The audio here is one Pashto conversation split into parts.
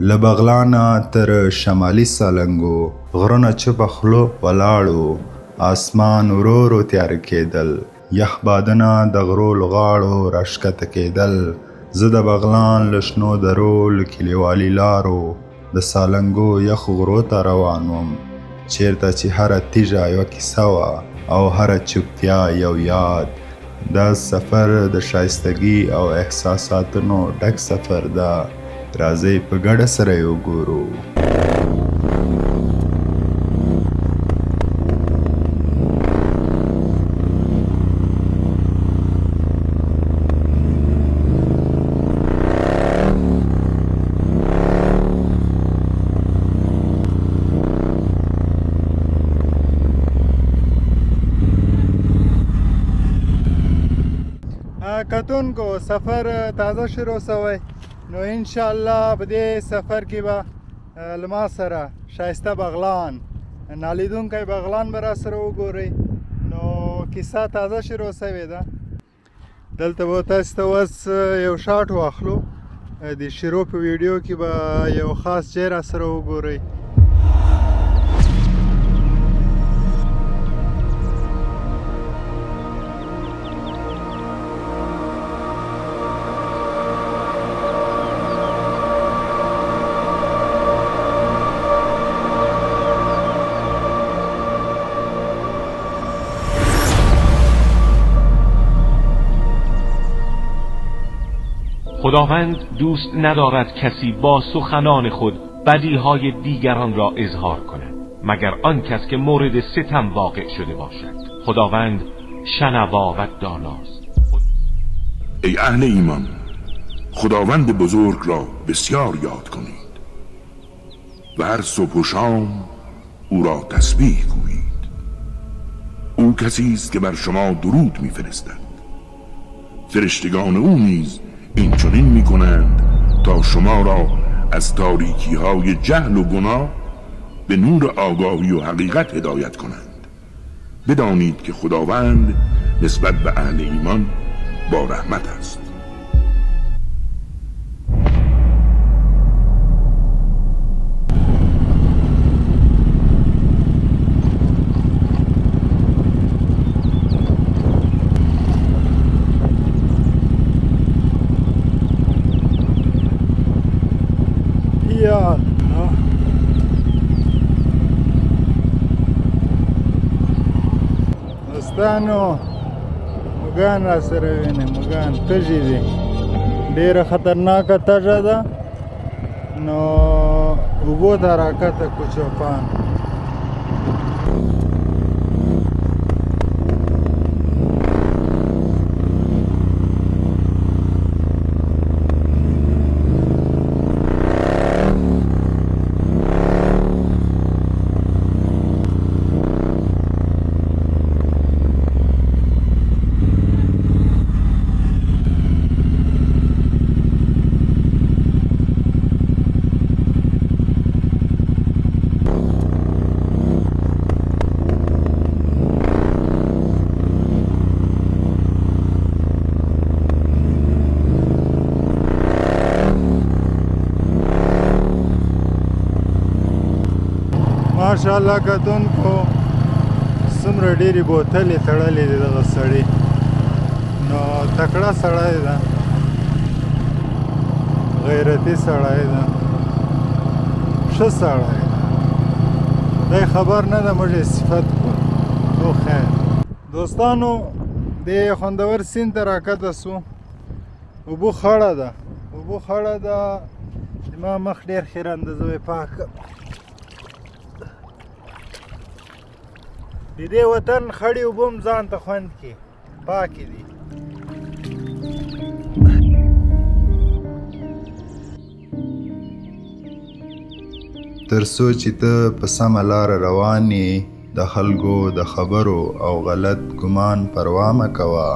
له بغلانه تر شمالي سالنګو غرونه چپه خوله ولاړو، اسمان ورو ورو تیاره کېدل، یخ بادونه د غرو له غاړو راښکته کېدل. زه د بغلان له شنو درو له کلیوالي لارو د سالنګو یخو غرو ته روان وم، چیرته چې هره تیږه یوه کیسه وه او هره چوپتیا یو یاد. دا سفر د ښایستګي او احساساتونو ډک سفر ده، راځئ په ګډه سره یې وګورو. کتونکو سفر تازه شروع شوی، نو انشاءالله په دې سفر کې به له ما سره ښایسته بغلان، نالیدونکی بغلان به راسره وګورئ. نو کیسه تازه شروع شوې ده. دلته به تاسو ته اوس یو شاټ واخلو، د شروع په ویډیو کې به یو خاص ځای راسره وګورئ. خداوند دوست ندارد کسی با سخنان خود بدیهای دیگران را اظهار کند مگر آن کس که مورد ستم واقع شده باشد. خداوند شنوا و داناست. ای اهل ایمان، خداوند بزرگ را بسیار یاد کنید و هر صبح و شام او را تسبیح گویید. او کسی است که بر شما درود می‌فرستد، فرشتگان او نیز این چنین می کنند تا شما را از تاریکی های جهل و گناه به نور آگاهی و حقیقت هدایت کنند. بدانید که خداوند نسبت به اهل ایمان با رحمت است. دوستانو مږان را سره وینئ، مږان تږي دي، ډېره خطرناکه تږه ده. نو اوبو ته راکته کړو چوپان. ماشاءالله کتونکو څومره ډېرې بوتلې تړلې دي دغه سړي. نو تکړه سړی ده، غیرتي سړی ده، ښه سړی ده. دی خبر نه ده، موږ یې صفت کړو. خو خیر دوستانو، د خوندور سیند ته راکته سو. اوبه خړه ده، اوبه خړه ده. زما مخ ډېر خیرن ده، زه به یې پاک کړم. د دې وطن خړې اوبه هم ځان ته خوند کړي، پاکې دي. تر څو چې ته په سمه لاره روان یې، د خلکو د خبرو او غلط ګمان پروا مه کوه.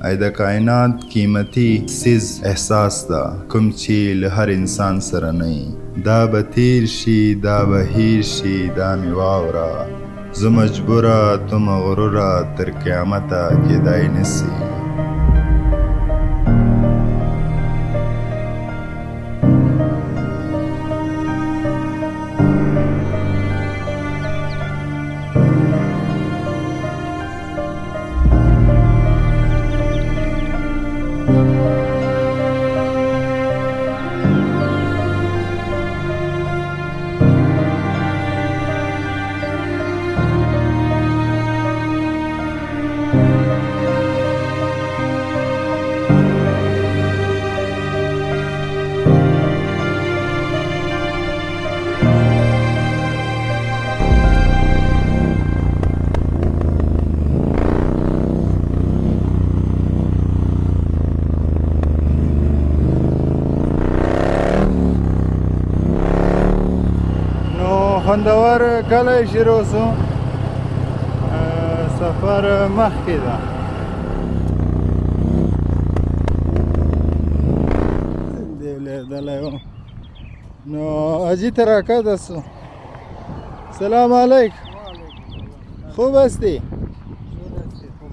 ای د کائنات قیمتي څیز احساس ده، کوم چې له هر انسان سره نه وي. دا به تیر شي، دا به هیر شي، دا مې واوره. زه مجبوره، تو مغروره، تر قیامته کیدای نسي. خوندور کله شروع سو سفر مخکې ده دی لیدلی و نو حاجی ته راکښته سو سلام علیکم خوب هستی؟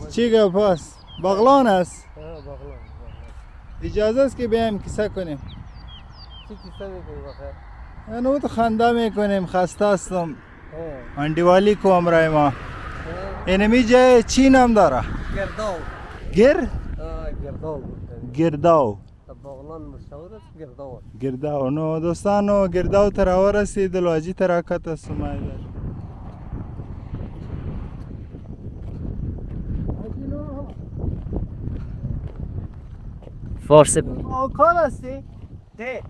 چی گپ هست؟ بغلان است؟ اجازه است که بیایم کیسه کنیم چی کیسه میکنی بخیر؟ نو تو خنده میکنیم خسته هستم دیوالی کو امرای ما اینمی جای چی نام داره؟ گرداو گرداو گرداو بغلان مشهور است گرداو گرداو نو دوستانو گرداو تراور رسیدل و حاجی تراکت است فارس کار هستی؟ ده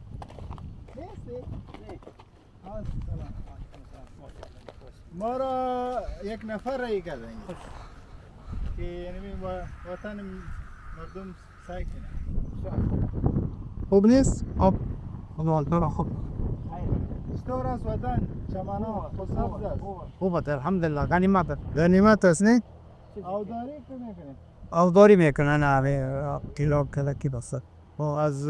ما را یک نفر رایی کردن که یعنی وطن مردم سعی کنه خوب نیست؟ خوب خوب چطور است وطن؟ چمنا خوشسبز است؟ خوبه الحمدلله غنیمت است نه؟ آوداری که میکنه؟ آوداری میکنن همه کیلو کلکی بسته از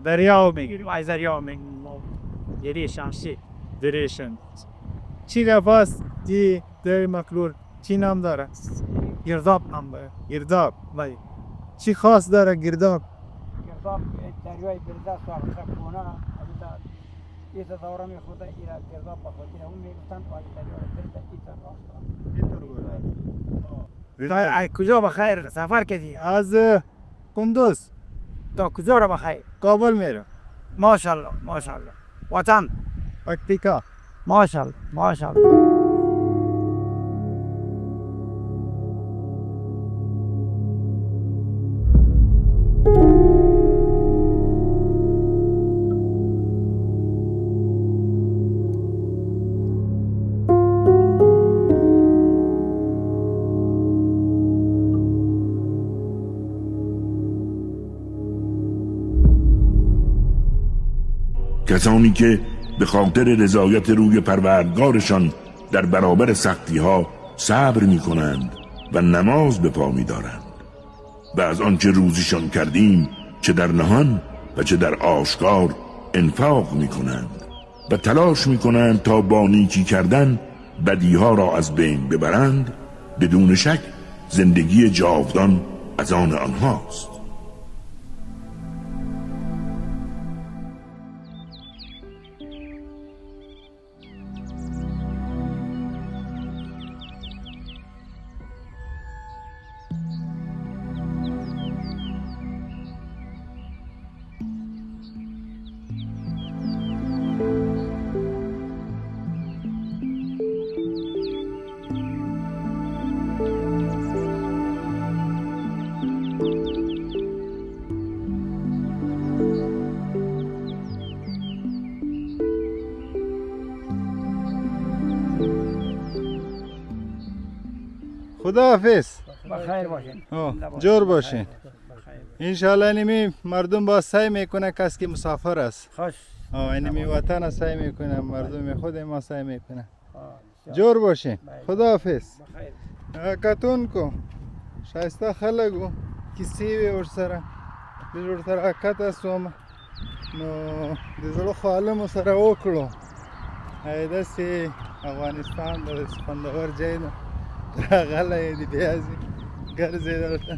دریا میگیریم از دریا میگیریم دریشن چی گپ است؟ دی دری مکلور چی نام داره؟ گرداب نام داره گرداب بله چی خاص داره گرداب؟ گرداب دریای برده سوال خونه ایتا دورا میخورده ایرا گرداب بخورده اون میگفتن باید دریای برده ایتا راست کجا بخیر سفر کردی؟ از کندوز تا کجا را بخیر؟ کابل میره ماشاءالله وطن پکتیکا ماشاءالله کسانی که به خاطر رضایت روی پروردگارشان در برابر سختی ها صبر می کنند و نماز به پا می دارند و از آنچه روزیشان کردیم چه در نهان و چه در آشکار انفاق می کنند و تلاش می کنند تا با نیکی کردن بدیها را از بین ببرند، بدون شک زندگی جاودان از آن آنهاست. خدا حافظ بخیر باشین جور باشین انشالله اینمی مردم با سعی میکنه کسی که مسافر است خوش اینمی وطن سعی میکنه مردم خود ما سعی میکنه جور باشین خدا حافظ کتون کو شایسته خلقو کسی وی ورسره بجور تراکت استوم نو دزلو خالمو سره وکړو داسې افغانستان د خوندور ځای ده غلی دی بیازي ګرځې دلته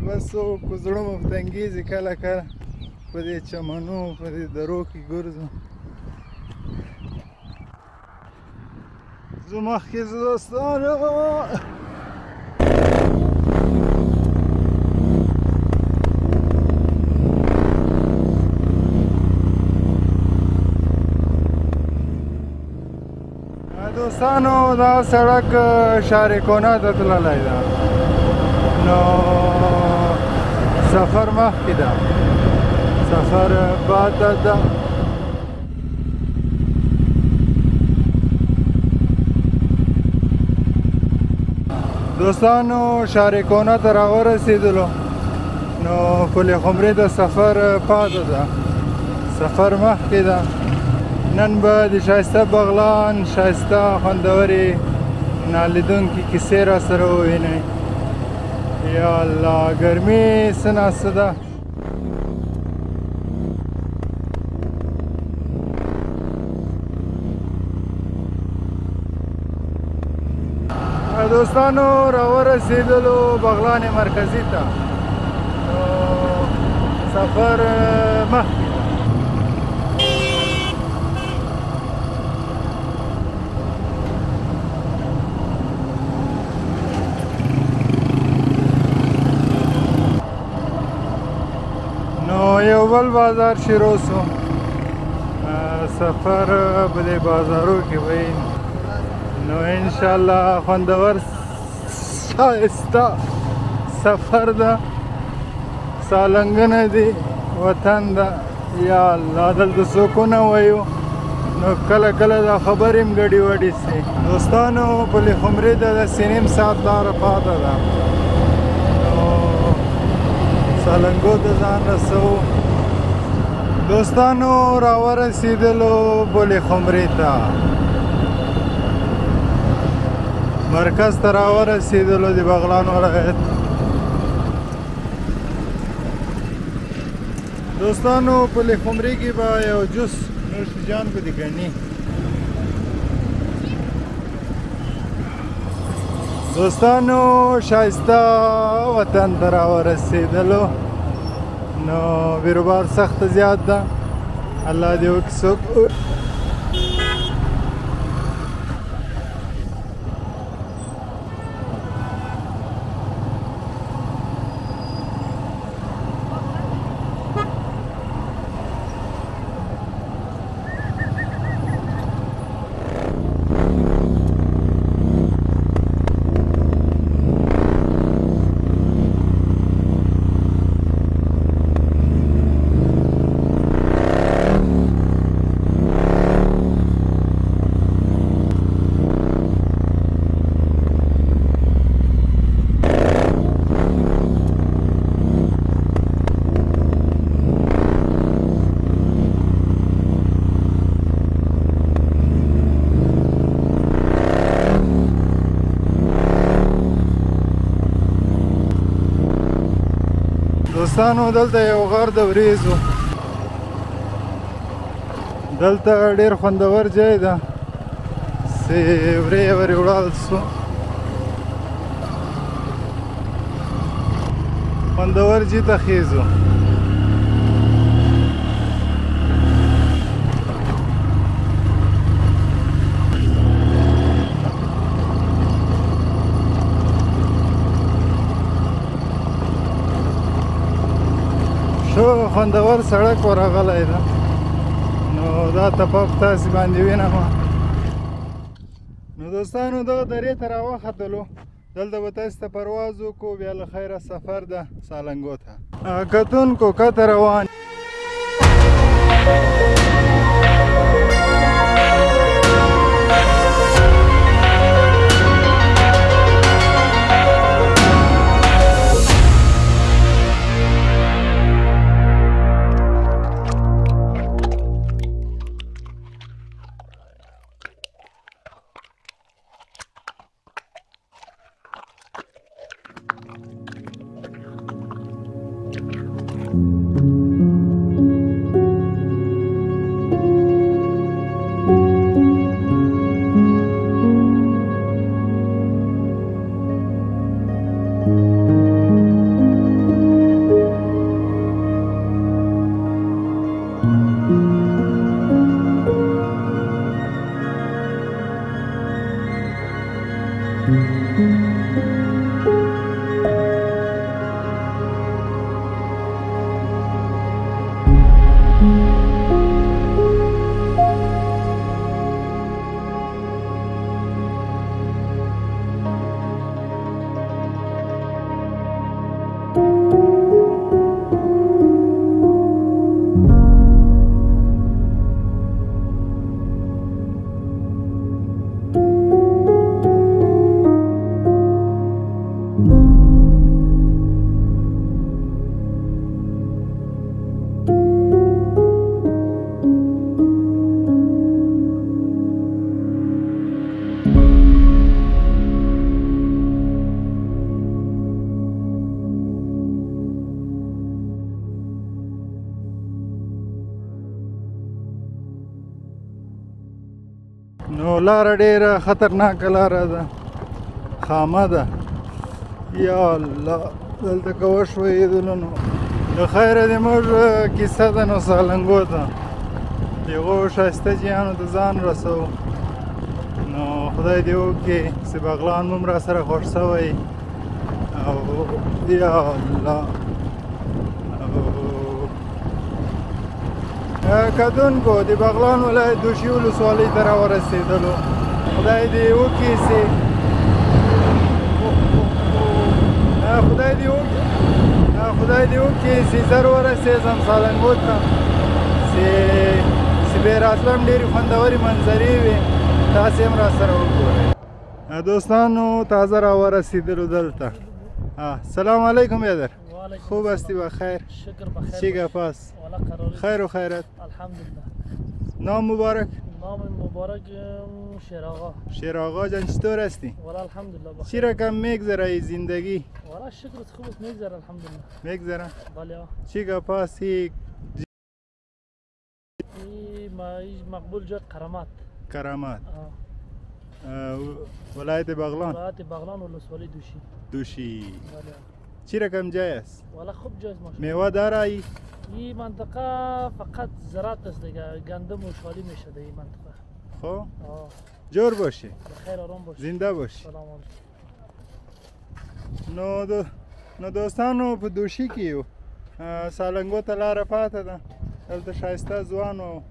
بس څوک زړه مو په تنګېږي کله کله په دې چمنو په دې درو کې ګرځو زه مخکې زه دوستانو دوستانو دا سړک شارکونه ته تللی ده نو سفر مخکې ده سفر بعد ده دوستانو شارکونه ته راورسېدلو نو پل خمرې د سفر پاته ده سفر مخکې ده نن به د ښایسته بغلان ښایسته خوندورې نالیدونکې کیسې را سره ووینئ. یا الله ګرمي څه ناڅه ده. دوستانو راورسېدلو بغلان مرکزي ته. سفر مخکې نو یو بل بازار شروع شو. سفر په دې بازارو کې وي نو انشاءالله خوندور ښایسته سفر ده. سالنګنه دي وطن ده. یا الله دلته څوکونه وایو نو کله کله دا خبرې هم ګډې وډې سي. دوستانو پل خمرې ته داسې نیم ساعت لاره پاته ده نو سالنګو ته ځان رسوو. دوستانو راورسېدلو پل خمرې ته مرکز ته راورسېدلو د بغلان ولایت. دوستانو پل خمرې کې به یو جوس نوشیجان په دې ګڼي. دوستانو ښایسته وطن ته راورسېدلو نو بیروبار سخت زیات ده. الله دې وکړي څوک دوستانو دلته یو غر د وریځو. دلته ډېر خوندور ځای ده. سیورې ورې وړل سو. خوندور ځای ته خیزو. خوندور سړک ورغلی ده نو دا تپک تاسې باندې وینم. نو دوستانو دغه درې ته راوختلو. دلته به تاسې ته پرواز وکړو. بیا له خیره سفر ده سالنګو ته. کتونکو کته روان نو لاره ډېره خطرناکه لاره ده، خامه ده. یا الله دلته که وشوېدلو نو د خیره د موږ کیسه ده نو سالنګو ته د هغو ښایسته جیانو ته ځان رسوو. نو خدای دې وکړي چې بغلان مو هم را سره خوښ شوی. او یا الله کتونکو د بغلان ولایت دوشي ولسوالۍ ته راورسېدلو. خدای دې وکړي چې خدای دې وکړي چې زر ورسېږم سالنګو ته، چې بې راتلم ډېرې خوندورې منظرې وي، تاسې هم را سره وګورئ. دوستانو تازه را ورسېدلو دلته. سلام علیکم برادر. خوب هستی بخیر؟ شکر بخیر. چی گپ است؟ خیر و خیرت. الحمدلله. نام مبارک؟ نام مبارک شیراغا. شیراغا جان چطور هستی؟ والا الحمدلله بخیر. چی رقم میگذره زندگی؟ والا شکر خوب است میگذره الحمدلله. میگذره؟ بله. چی گپ است؟ مقبول جد کرامات. کرامات. ولایت بغلان. ولایت بغلان ولسوالی دوشی. دوشی. بله. چی رقم جای است؟ والا خوب جای است ماشاءالله. میوه داره ای؟ این منطقه فقط زراعت است دیگه، گندم و شالی میشه در این منطقه. خب جور باشه. بخیر آرام باشه. زنده باشه. سلام علیکم. نو دوستانو په دوشي کې یو سالنګو ته لاره پاته ده. دلته ښایسته ځوانو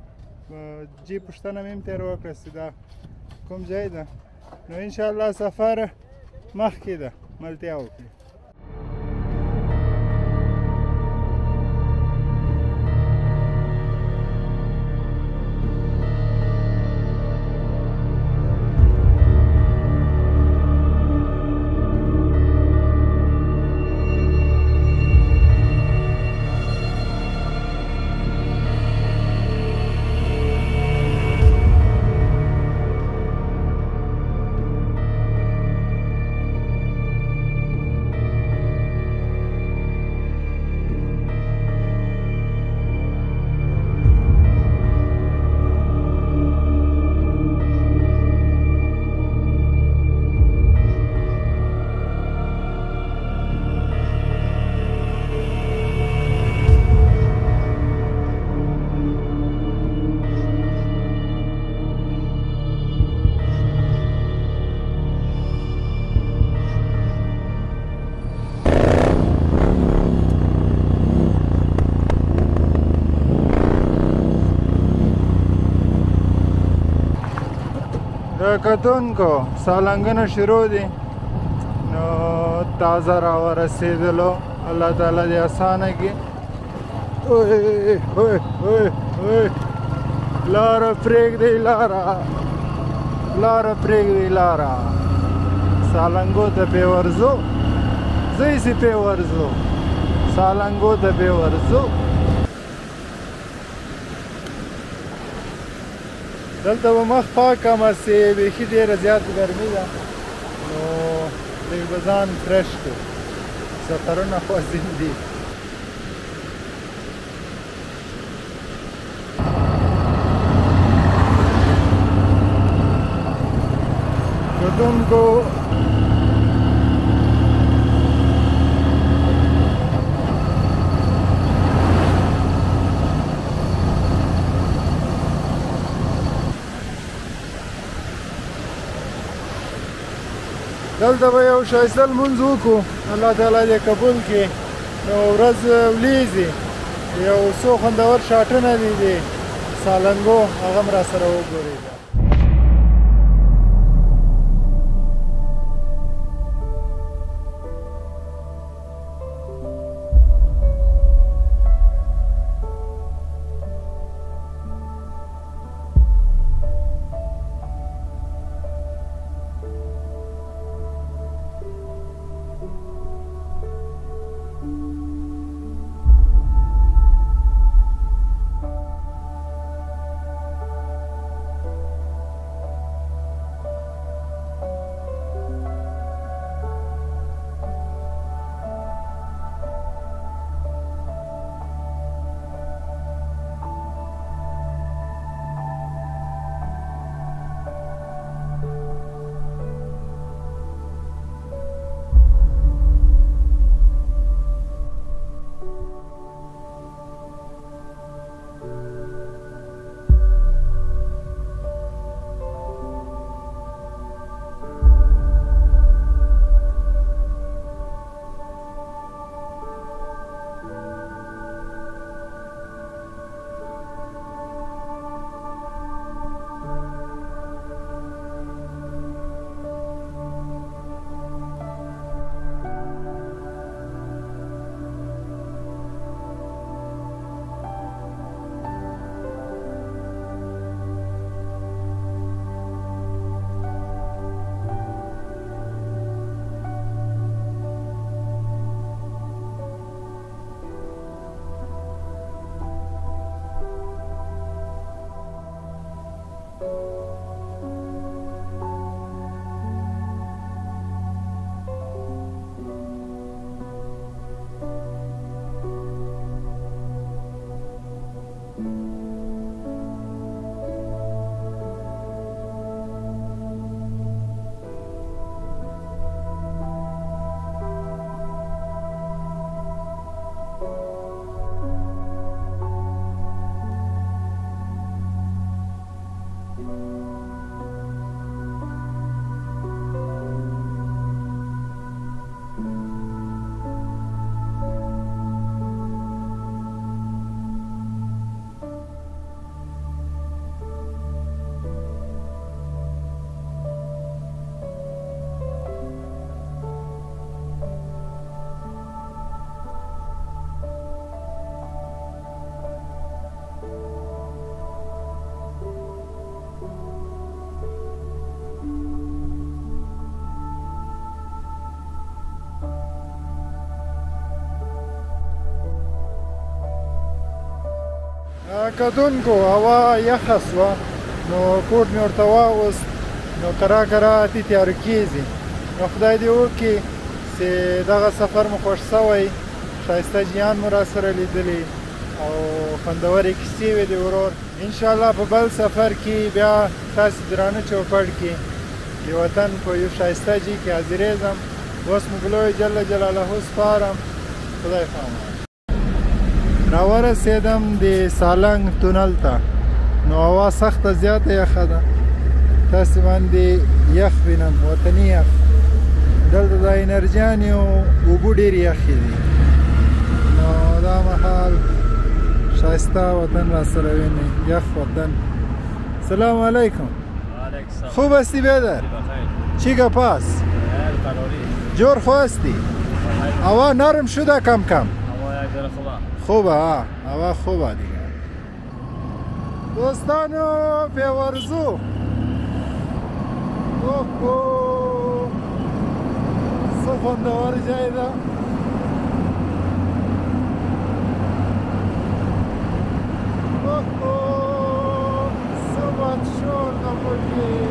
جی پوښتنه مې هم تېره وکړه چې دا کوم ځای ده. نو انشاءالله سفر مخکې ده، ملتیا وکړي. کتونکو سالنګونه شروع دي، نو تازه را ورسېدلو. الله تعالی دې اسانه کړي. لاره پرېږدئ، لاره پرېږدئ، لاره سالنګو ته پې ورځو. ځئ چې پې ورځو، سالنګو ته پې ورځو. دلته به مخ پاکم چې بیخي ډېره زیاته ګرمي ده، نو لږ به ځان فرش کړو. سفرونه خوځین دي. کتونکو دلته به یو ښایسته لمونځ وکړو، الله تعالی دې قبول کړي. نو ورځ ولیځي، یو څو خوندور شاټونه دي د سالنګو، هغه هم راسره وګورئ. کتونکو هوا یخه سوه نو کوټ مې ورته واغوست نو کرا اتې تیاره کېږي نو خدای دې وکړي چې دغه سفر مو خوښ شوی ښایسته جیان مو راسره لیدلي او خوندورې کیسې وې د ورور انشاءالله په بل سفر کې بیا تاسې درانه چوپړ کې د وطن په یو ښایسته ځای کې حاضرېږم اوس مو ګلوی جل جلاله سپارم خدای پامان راورسېدم د سالنګ تونل ته نو هوا سخته زیاته یخه ده تاسې باندې یخ وینم وطني یخ دلته د انرجیانې اوبه ډېرې یخې دي نو دا مهال ښایسته وطن راسره وینئ یخ وطن سلام علیکم خوب هستی بیادر؟ چی گپاس؟ جور خواستی؟ هوا نرم شده کم کم؟ خوبه ها هوا خوبه دیگه دوستانو پیورزو اوه څه خوندور ځای ده څه بد شور ده پکې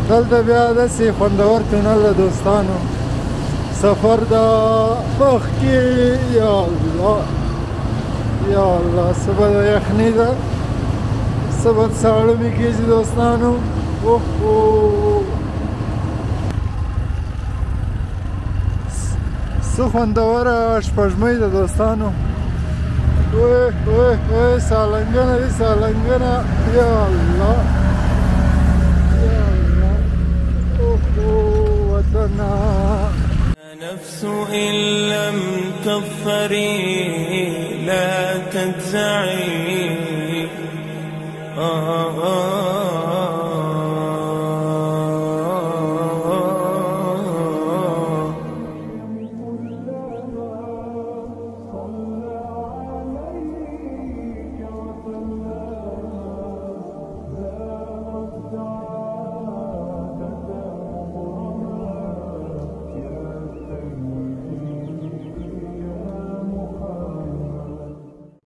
دلته بیا داسې خوندور تونل ده دوستانو سفر د مخکې یا الله یا الله څه بده یخني ده څه بد ساړه مې کېږي دوستانو څه خوندوره شپږمۍ ده دوستانو سالنګنه دي سالنګنه یا الله نفس إن لم تظفري لا تجزعي